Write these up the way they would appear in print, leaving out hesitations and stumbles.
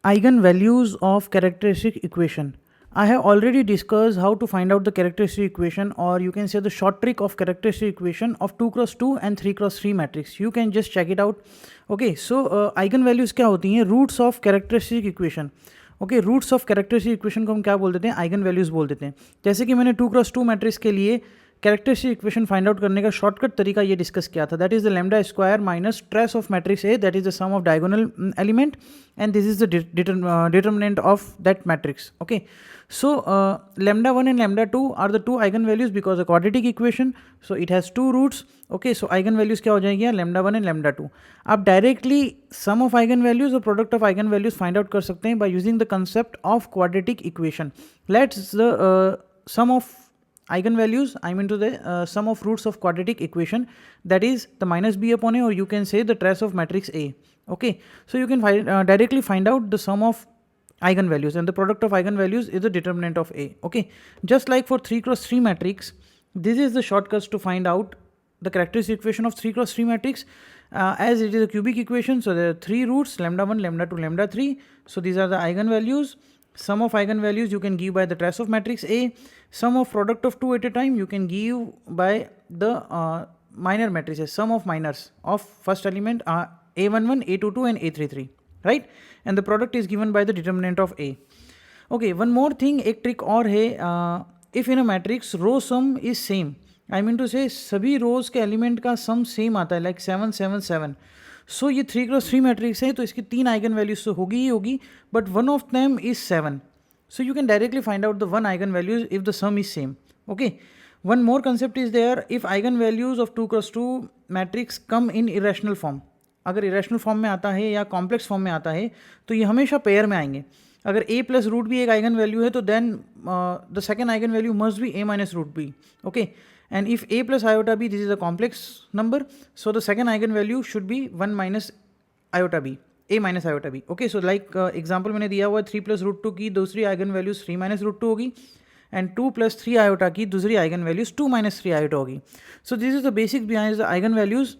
Eigenvalues of characteristic equation. I have already discussed how to find out the characteristic equation, or you can say the short trick of characteristic equation of 2 cross 2 and 3 cross 3 matrix. You can just check it out. Okay, so eigenvalues क्या होती हैं? Roots of characteristic equation. Okay, roots of characteristic equation को हम क्या बोल देते हैं? Eigen values बोल देते हैं. जैसे कि मैंने 2 क्रॉस 2 मैट्रिक्स के लिए कैरेक्टरिस्टिक इक्वेशन फाइंड आउट करने का शॉर्टकट तरीका ये डिस्कस किया था. That is the lambda square minus trace of matrix A, that is the sum of diagonal element, and this is the determinant of that matrix. Okay, so lambda 1 and lambda 2 are the two eigenvalues because a quadratic equation, so it has two roots. Okay, so eigenvalues क्या हो जाएगी? lambda 1 and lambda 2. आप directly sum of eigenvalues और product of eigenvalues find out कर सकते हैं by using the concept of quadratic equation. Let's the sum of eigenvalues, I mean to the sum of roots of quadratic equation, that is the minus b upon a, or you can say the trace of matrix A. Okay, so you can directly find out the sum of eigenvalues, and the product of eigenvalues is the determinant of A. Okay, just like for 3 cross 3 matrix, this is the shortcuts to find out the characteristic equation of 3 cross 3 matrix. As it is a cubic equation, so there are 3 roots, lambda 1, lambda 2, lambda 3. So these are the eigenvalues. Sum of eigenvalues you can give by the trace of matrix A. Sum of product of 2 at a time you can give by the minor matrices, sum of minors of first element A11, A22 and A33, right? And the product is given by the determinant of A. Okay, one more thing, एक trick और है, if in a matrix row sum is same, I mean to say सभी rows के element का sum same आता है, like 7 7 7. सो ये 3 cross 3 matrix है, तो इसकी 3 आइगन वैल्यूज तो होगी ही होगी, but one of them is 7. So you can directly find out the one eigenvalues if the sum is same. Okay, one more concept is there, if eigenvalues of 2 cross 2 matrix come in irrational form, अगर irrational form में आता है या complex form में आता है तो ये हमेशा पेयर में आएंगे. अगर a प्लस रूट भी एक आइगन वैल्यू है तो then the second eigenvalue must be a minus root b. Okay, and if a plus iota b, this is a complex number, so the second eigenvalue should be 1 minus iota b, a minus iota b. Okay, so like example मैंने दिया हुआ है 3 plus root 2 की दूसरी eigen values 3 minus root 2 होगी, and 2 plus 3 iota की दूसरी eigen values 2 minus 3 iota होगी. So this is the basics behind the eigen values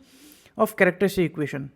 of characteristic equation.